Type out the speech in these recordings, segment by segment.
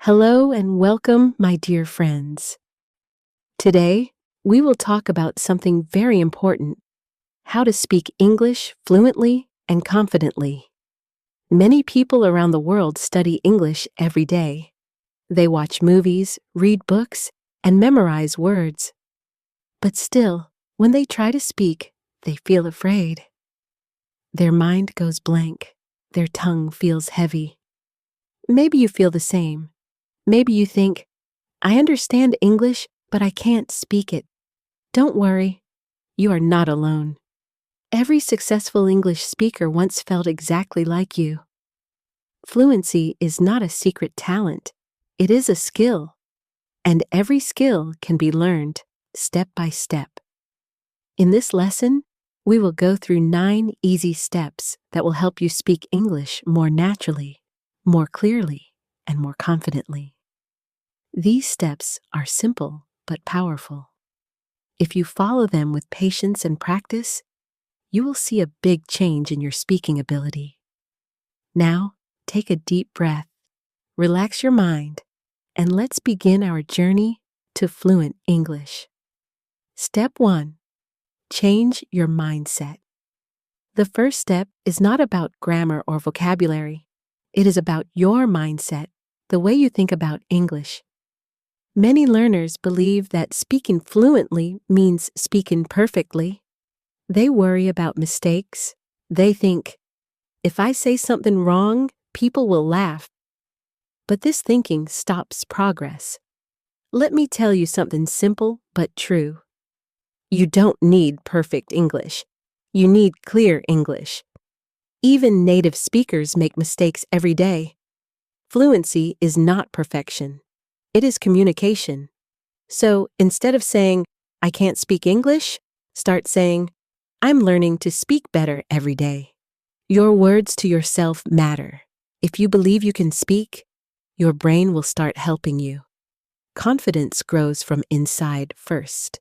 Hello and welcome, my dear friends. Today, we will talk about something very important: how to speak English fluently and confidently. Many people around the world study English every day. They watch movies, read books, and memorize words. But still, when they try to speak, they feel afraid. Their mind goes blank. Their tongue feels heavy. Maybe you feel the same. Maybe you think, I understand English, but I can't speak it. Don't worry, you are not alone. Every successful English speaker once felt exactly like you. Fluency is not a secret talent. It is a skill. And every skill can be learned step by step. In this lesson, we will go through 9 easy steps that will help you speak English more naturally, more clearly, and more confidently. These steps are simple but powerful. If you follow them with patience and practice, you will see a big change in your speaking ability. Now, take a deep breath, relax your mind, and let's begin our journey to fluent English. Step 1. Change your mindset. The first step is not about grammar or vocabulary. It is about your mindset, the way you think about English. Many learners believe that speaking fluently means speaking perfectly. They worry about mistakes. They think, if I say something wrong, people will laugh. But this thinking stops progress. Let me tell you something simple but true. You don't need perfect English. You need clear English. Even native speakers make mistakes every day. Fluency is not perfection. It is communication. So instead of saying, I can't speak English, start saying, I'm learning to speak better every day. Your words to yourself matter. If you believe you can speak, your brain will start helping you. Confidence grows from inside first.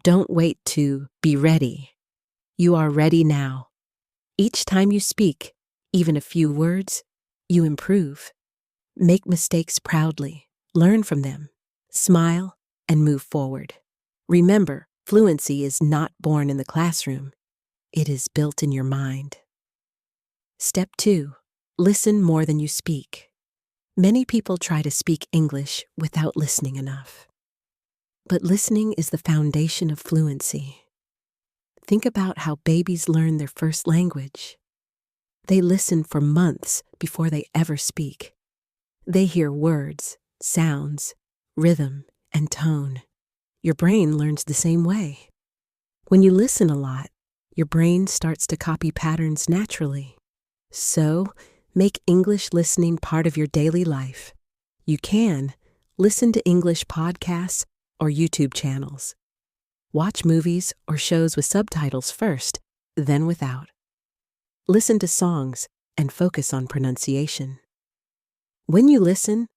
Don't wait to be ready. You are ready now. Each time you speak, even a few words, you improve. Make mistakes proudly. Learn from them. Smile and move forward. Remember, fluency is not born in the classroom. It is built in your mind. Step 2. Listen more than you speak. Many people try to speak English without listening enough. But listening is the foundation of fluency. Think about how babies learn their first language. They listen for months before they ever speak. They hear words, sounds, rhythm, and tone. Your brain learns the same way. When you listen a lot, your brain starts to copy patterns naturally. So, make English listening part of your daily life. You can listen to English podcasts or YouTube channels. Watch movies or shows with subtitles first, then without. Listen to songs and focus on pronunciation. When you listen,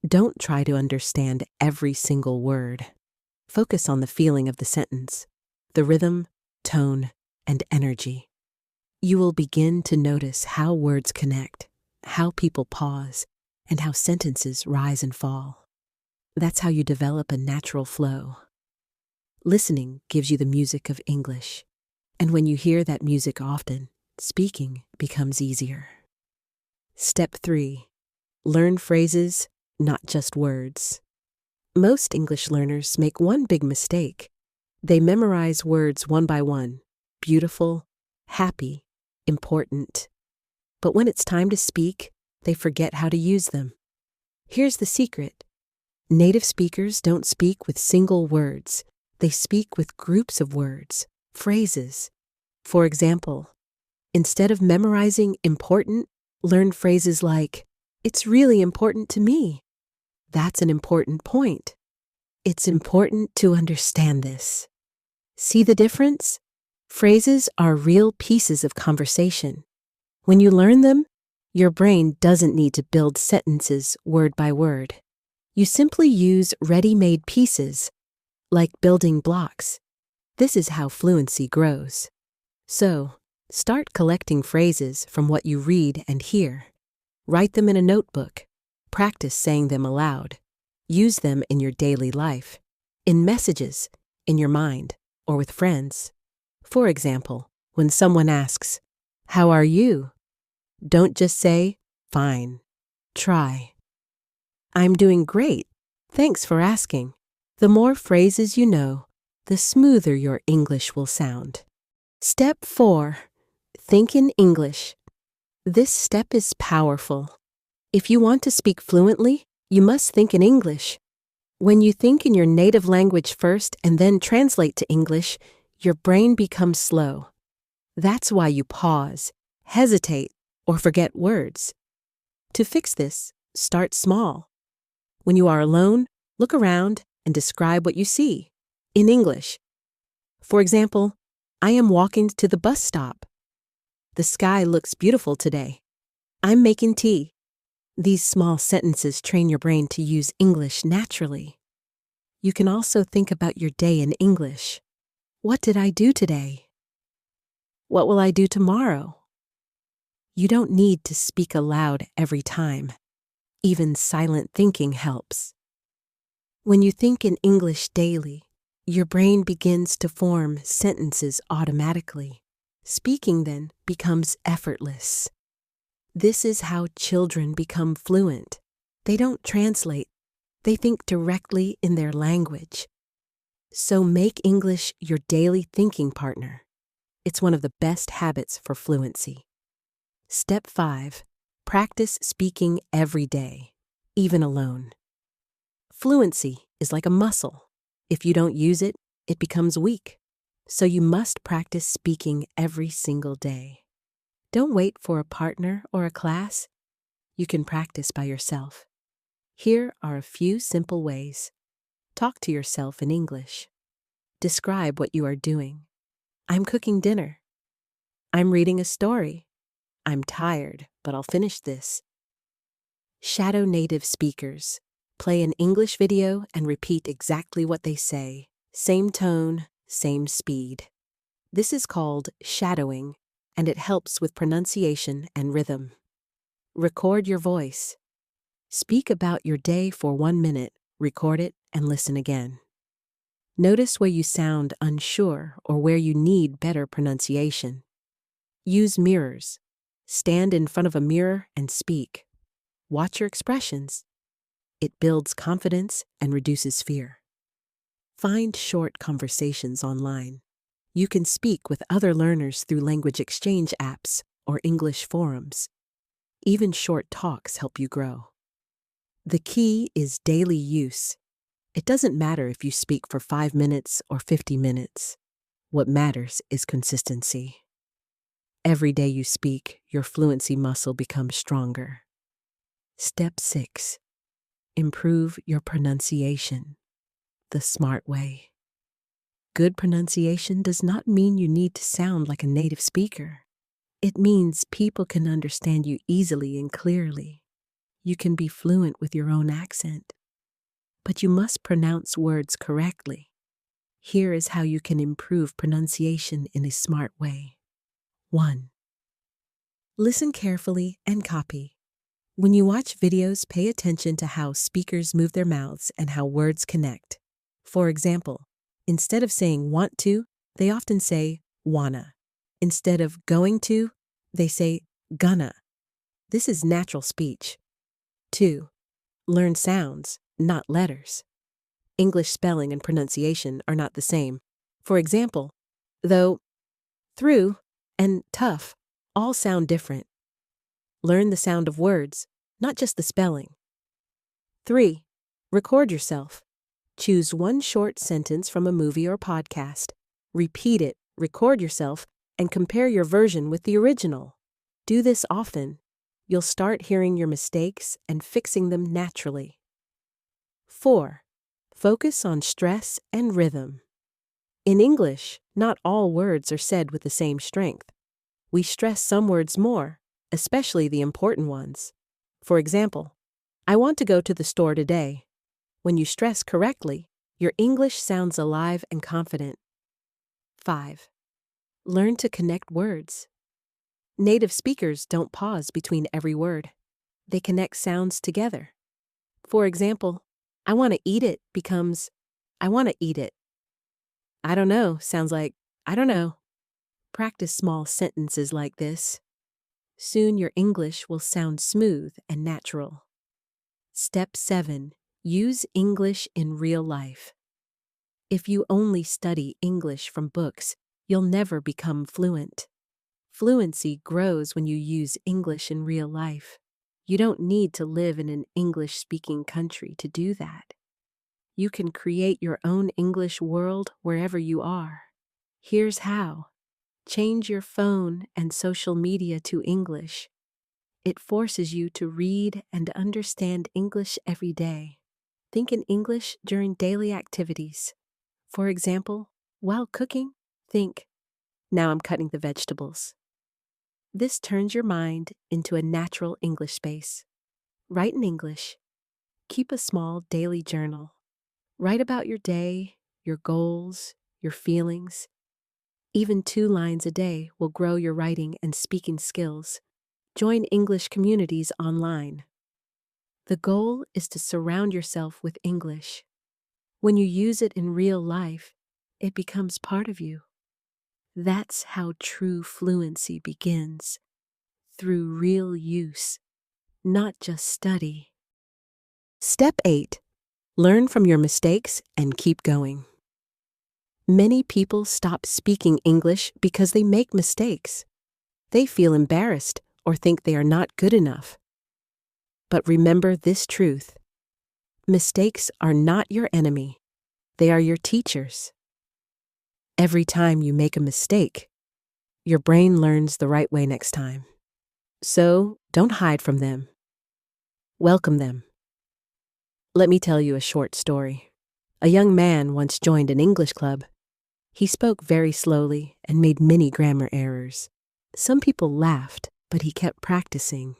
don't try to understand every single word. Focus on the feeling of the sentence, the rhythm, tone, and energy. You will begin to notice how words connect, how people pause, and how sentences rise and fall. That's how you develop a natural flow. Listening gives you the music of English, and when you hear that music often, speaking becomes easier. Step 3. Learn phrases, not just words. Most English learners make one big mistake. They memorize words one by one: beautiful, happy, important. But when it's time to speak, they forget how to use them. Here's the secret. Native speakers don't speak with single words. They speak with groups of words, phrases. For example, instead of memorizing important, learn phrases like, it's really important to me. That's an important point. It's important to understand this. See the difference? Phrases are real pieces of conversation. When you learn them, your brain doesn't need to build sentences word by word. You simply use ready-made pieces, like building blocks. This is how fluency grows. So, start collecting phrases from what you read and hear. Write them in a notebook. Practice saying them aloud. Use them in your daily life, in messages, in your mind, or with friends. For example, when someone asks, "How are you?" don't just say, "Fine." Try, "I'm doing great. Thanks for asking." The more phrases you know, the smoother your English will sound. Step 4. Think in English. This step is powerful. If you want to speak fluently, you must think in English. When you think in your native language first and then translate to English, your brain becomes slow. That's why you pause, hesitate, or forget words. To fix this, start small. When you are alone, look around and describe what you see in English. For example, "I am walking to the bus stop." "The sky looks beautiful today." "I'm making tea." These small sentences train your brain to use English naturally. You can also think about your day in English. What did I do today? What will I do tomorrow? You don't need to speak aloud every time. Even silent thinking helps. When you think in English daily, your brain begins to form sentences automatically. Speaking then becomes effortless. This is how children become fluent. They don't translate. They think directly in their language. So make English your daily thinking partner. It's one of the best habits for fluency. Step 5. Practice speaking every day, even alone. Fluency is like a muscle. If you don't use it, it becomes weak. So you must practice speaking every single day. Don't wait for a partner or a class. You can practice by yourself. Here are a few simple ways. Talk to yourself in English. Describe what you are doing. "I'm cooking dinner." "I'm reading a story." "I'm tired, but I'll finish this." Shadow native speakers. Play an English video and repeat exactly what they say. Same tone, same speed. This is called shadowing, and it helps with pronunciation and rhythm. Record your voice. Speak about your day for 1 minute, record it, and listen again. Notice where you sound unsure or where you need better pronunciation. Use mirrors. Stand in front of a mirror and speak. Watch your expressions. It builds confidence and reduces fear. Find short conversations online. You can speak with other learners through language exchange apps or English forums. Even short talks help you grow. The key is daily use. It doesn't matter if you speak for 5 minutes or 50 minutes. What matters is consistency. Every day you speak, your fluency muscle becomes stronger. Step 6. Improve your pronunciation the smart way. Good pronunciation does not mean you need to sound like a native speaker. It means people can understand you easily and clearly. You can be fluent with your own accent, but you must pronounce words correctly. Here is how you can improve pronunciation in a smart way. 1. Listen carefully and copy. When you watch videos, pay attention to how speakers move their mouths and how words connect. For example, instead of saying want to, they often say wanna. Instead of going to, they say gonna. This is natural speech. 2. Learn sounds, not letters. English spelling and pronunciation are not the same. For example, though, through, and tough all sound different. Learn the sound of words, not just the spelling. 3. Record yourself. Choose one short sentence from a movie or podcast. Repeat it, record yourself, and compare your version with the original. Do this often. You'll start hearing your mistakes and fixing them naturally. 4. Focus on stress and rhythm. In English, not all words are said with the same strength. We stress some words more, especially the important ones. For example, "I want to go to the store today." When you stress correctly, your English sounds alive and confident. 5. Learn to connect words. Native speakers don't pause between every word. They connect sounds together. For example, I want to eat it becomes, I want to eat it. I don't know sounds like, I don't know. Practice small sentences like this. Soon your English will sound smooth and natural. Step 7. Use English in real life. If you only study English from books, you'll never become fluent. Fluency grows when you use English in real life. You don't need to live in an English-speaking country to do that. You can create your own English world wherever you are. Here's how. Change your phone and social media to English. It forces you to read and understand English every day. Think in English during daily activities. For example, while cooking, think, now I'm cutting the vegetables. This turns your mind into a natural English space. Write in English. Keep a small daily journal. Write about your day, your goals, your feelings. Even 2 lines a day will grow your writing and speaking skills. Join English communities online. The goal is to surround yourself with English. When you use it in real life, it becomes part of you. That's how true fluency begins, through real use, not just study. Step 8. Learn from your mistakes and keep going. Many people stop speaking English because they make mistakes. They feel embarrassed or think they are not good enough. But remember this truth. Mistakes are not your enemy. They are your teachers. Every time you make a mistake, your brain learns the right way next time. So don't hide from them. Welcome them. Let me tell you a short story. A young man once joined an English club. He spoke very slowly and made many grammar errors. Some people laughed, but he kept practicing.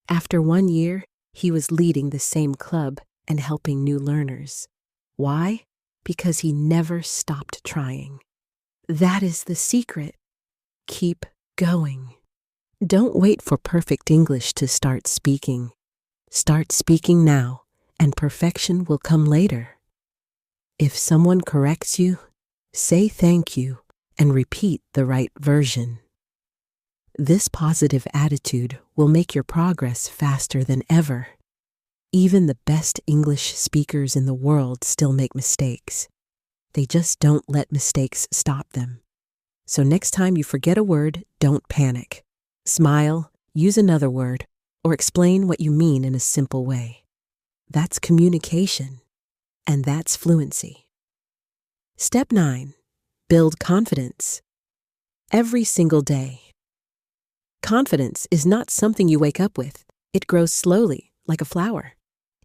After 1 year, he was leading the same club and helping new learners. Why? Because he never stopped trying. That is the secret. Keep going. Don't wait for perfect English to start speaking. Start speaking now, and perfection will come later. If someone corrects you, say thank you and repeat the right version. This positive attitude will make your progress faster than ever. Even the best English speakers in the world still make mistakes. They just don't let mistakes stop them. So next time you forget a word, don't panic. Smile, use another word, or explain what you mean in a simple way. That's communication, and that's fluency. Step 9. Build confidence. Every single day. Confidence is not something you wake up with. It grows slowly, like a flower.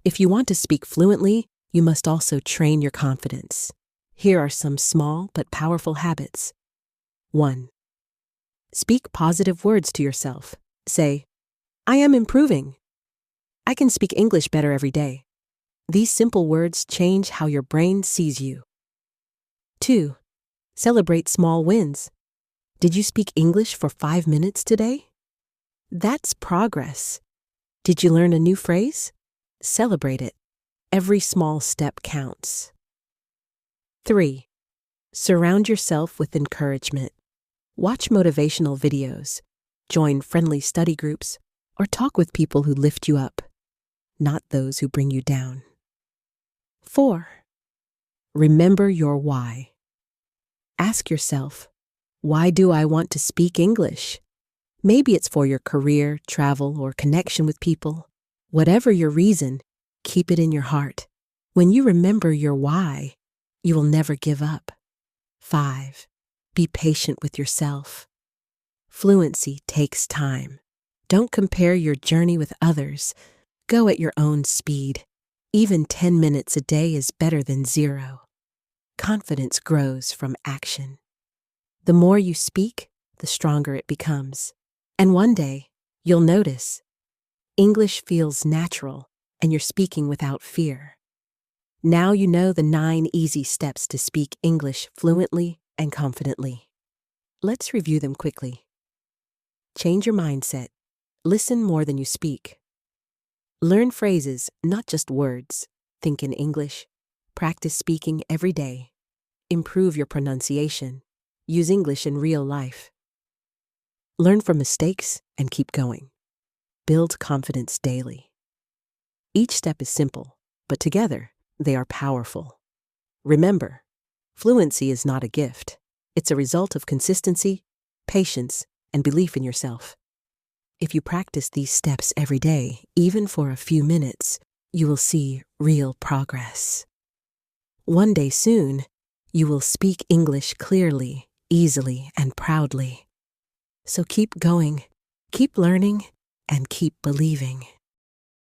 If you want to speak fluently, you must also train your confidence. Here are some small but powerful habits. 1. Speak positive words to yourself. Say, I am improving. I can speak English better every day. These simple words change how your brain sees you. 2. Celebrate small wins. Did you speak English for 5 minutes today? That's progress. Did you learn a new phrase? Celebrate it. Every small step counts. 3. Surround yourself with encouragement. Watch motivational videos, join friendly study groups, or talk with people who lift you up, not those who bring you down. 4. Remember your why. Ask yourself, why do I want to speak English? Maybe it's for your career, travel, or connection with people. Whatever your reason, keep it in your heart. When you remember your why, you will never give up. 5. Be patient with yourself. Fluency takes time. Don't compare your journey with others. Go at your own speed. Even 10 minutes a day is better than 0. Confidence grows from action. The more you speak, the stronger it becomes. And one day, you'll notice, English feels natural and you're speaking without fear. Now you know the 9 easy steps to speak English fluently and confidently. Let's review them quickly. Change your mindset. Listen more than you speak. Learn phrases, not just words. Think in English. Practice speaking every day. Improve your pronunciation. Use English in real life. Learn from mistakes and keep going. Build confidence daily. Each step is simple, but together they are powerful. Remember, fluency is not a gift. It's a result of consistency, patience, and belief in yourself. If you practice these steps every day, even for a few minutes, you will see real progress. One day soon, you will speak English clearly, easily, and proudly. So keep going, keep learning, and keep believing.